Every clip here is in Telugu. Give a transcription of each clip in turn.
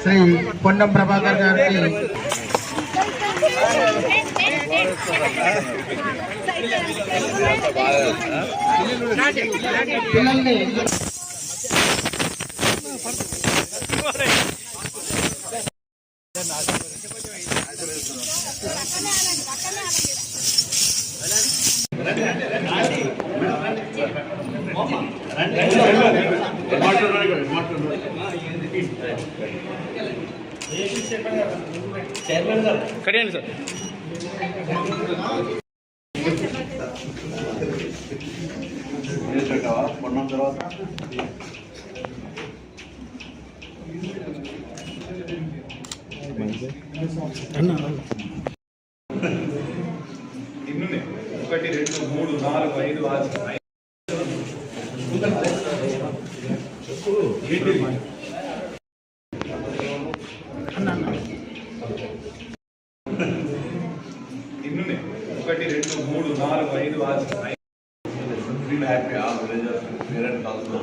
శ్రీ పొన్నం ప్రభాకర్ గారికి పిల్లల్ని కడియండి సార్. కొన్నాం తర్వాత ఇన్నునే 1 2 3 4 5 6 ఇన్నునే 1 2 3 4 5 6 feel happy all villagers parents also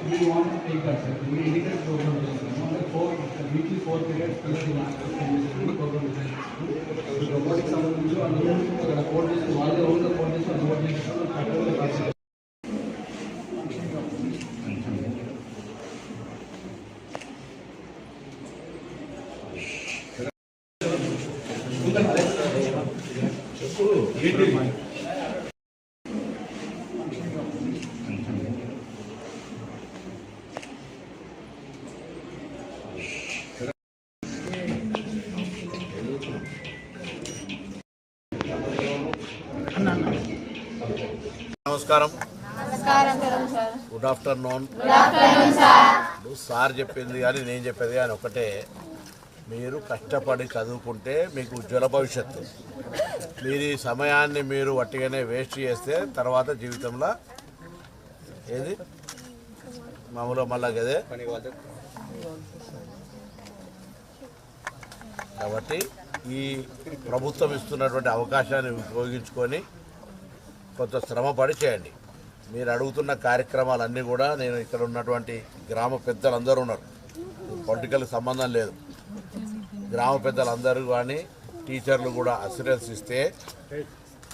we want to take that sir. We indicate program weekly 4 periods plus the program robotics సంబంధించి అందరూ అక్కడ కోడ్ చేసి వాళ్ళే ఓన్గా కోడ్ చేసి అందుబాటు చేస్తారు. నమస్కారం. Good afternoon. సార్ చెప్పింది కానీ నేను చెప్పేది కానీ ఒకటే, మీరు కష్టపడి చదువుకుంటే మీకు ఉజ్వల భవిష్యత్తు. మీరు ఈ సమయాన్ని మీరు వట్టిగానే వేస్ట్ చేస్తే తర్వాత జీవితంలో ఏది మామూలుగా మళ్ళా కదే. కాబట్టి ఈ ప్రభుత్వం ఇస్తున్నటువంటి అవకాశాన్ని ఉపయోగించుకొని కొంత శ్రమపడి చేయండి. మీరు అడుగుతున్న కార్యక్రమాలన్నీ కూడా నేను ఇక్కడ ఉన్నటువంటి గ్రామ పెద్దలందరూ ఉన్నారు, పొలిటికల్ సంబంధం లేదు. గ్రామ పెద్దలందరూ కానీ టీచర్లు కూడా అసిరెన్స్ ఇస్తే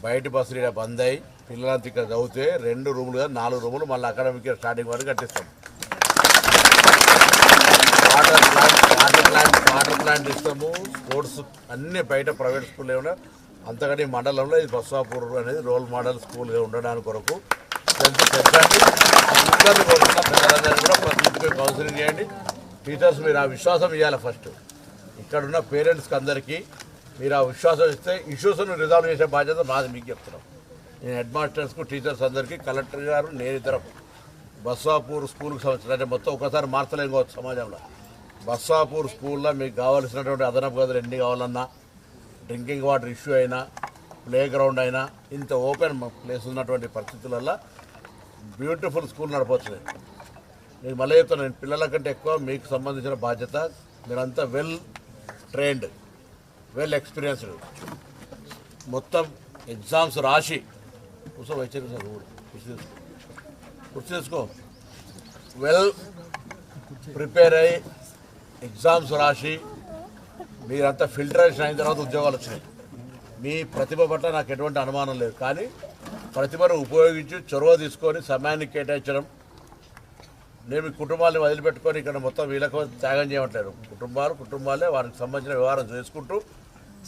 బయట బస్సులు బంద్ అయ్యి పిల్లలంతా ఇక్కడ చదివితే 2 రూములు కాదు 4 రూములు మళ్ళీ అకాడమిక్ స్టార్టింగ్ వరకు కట్టిస్తాం. వాటర్ ప్లాంట్ ఇస్తాము. స్పోర్ట్స్ అన్నీ బయట ప్రైవేట్ స్కూల్ ఏమన్నా అంతకంటే ఈ మండలంలో ఇది బస్వాపూర్ అనేది రోల్ మోడల్ స్కూల్గా ఉండడానికి కొరకు పెంచండి. అందరినీ కోరుతున్న పిల్లలందరినీ కూడా ప్రతి ఇంటిపై కౌన్సిలింగ్ చేయండి. టీచర్స్ మీరు ఆ విశ్వాసం ఇవ్వాలి. ఫస్ట్ ఇక్కడున్న పేరెంట్స్కి అందరికీ మీరు ఆ విశ్వాసం ఇస్తే ఇష్యూస్ను రిజాల్వ్ చేసే బాధ్యత నాది. మీకు చెప్తున్నాం. నేను హెడ్ మాస్టర్స్కు టీచర్స్ అందరికీ కలెక్టర్ గారు నేను ఇద్దరం బస్వాపూర్ స్కూల్కి సంబంధించిన అంటే మొత్తం ఒకసారి మార్చలేం కావచ్చు సమాజంలో. బస్వాపూర్ స్కూల్లో మీకు కావాల్సినటువంటి అదనపు గదులు ఎన్ని కావాలన్నా, డ్రింకింగ్ వాటర్ ఇష్యూ అయినా, ప్లే గ్రౌండ్ అయినా, ఇంత ఓపెన్ ప్లేస్ ఉన్నటువంటి పరిస్థితులలో బ్యూటిఫుల్ స్కూల్ నడపవచ్చు. నేను మళ్ళీ చెప్తాను, పిల్లల కంటే ఎక్కువ మీకు సంబంధించిన బాధ్యత. మీరంతా వెల్ ట్రైన్డ్, వెల్ ఎక్స్పీరియన్స్డ్. మొత్తం ఎగ్జామ్స్ రాసి కుర్చీ తీసుకో వెల్ ప్రిపేర్ అయ్యి ఎగ్జామ్స్ రాసి మీరంతా ఫిల్టరేషన్ అయిన తర్వాత ఉద్యోగాలు వచ్చినాయి. మీ ప్రతిభ పట్ల నాకు ఎటువంటి అనుమానం లేదు. కానీ ప్రతిభను ఉపయోగించి చొరవ తీసుకొని సమయాన్ని కేటాయించడం. నేను కుటుంబాన్ని వదిలిపెట్టుకొని ఇక్కడ మొత్తం వీళ్ళకు త్యాగం చేయమంటారు. కుటుంబాలే వారికి సంబంధించిన వ్యవహారం చేసుకుంటూ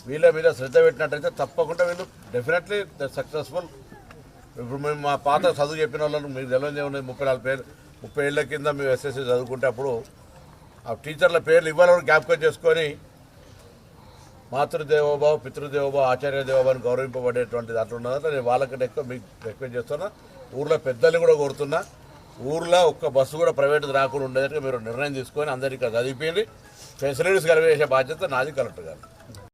వీళ్ళ మీద శ్రద్ధ పెట్టినట్టయితే తప్పకుండా వీళ్ళు డెఫినెట్లీ సక్సెస్ఫుల్. ఇప్పుడు మేము మా పాత చదువు చెప్పిన వాళ్ళను మీకు తెలియదే ఉన్నాయి. 30 ఏళ్ళ కింద మేము ఎస్ఎస్సీ చదువుకుంటే అప్పుడు ఆ టీచర్ల పేర్లు ఇవ్వాలని జ్ఞాపకం చేసుకొని మాతృదేవోభావ, పితృదేవోభావ, ఆచార్య దేవోభావాన్ని గౌరవింపబడేటువంటి దాంట్లో ఉన్నదంటే నేను వాళ్ళకంటే ఎక్కువ మీకు రిక్వెస్ట్ చేస్తున్నా. ఊర్లో పెద్దల్ని కూడా కోరుతున్నా, ఊర్లో ఒక్క బస్సు కూడా ప్రైవేట్ రాకుండా ఉండేటట్టుగా మీరు నిర్ణయం తీసుకొని అందరికీ చదివిపోయింది ఫెసిలిటీస్ కలిపేసే బాధ్యత నాది, కలెక్టర్ గారు.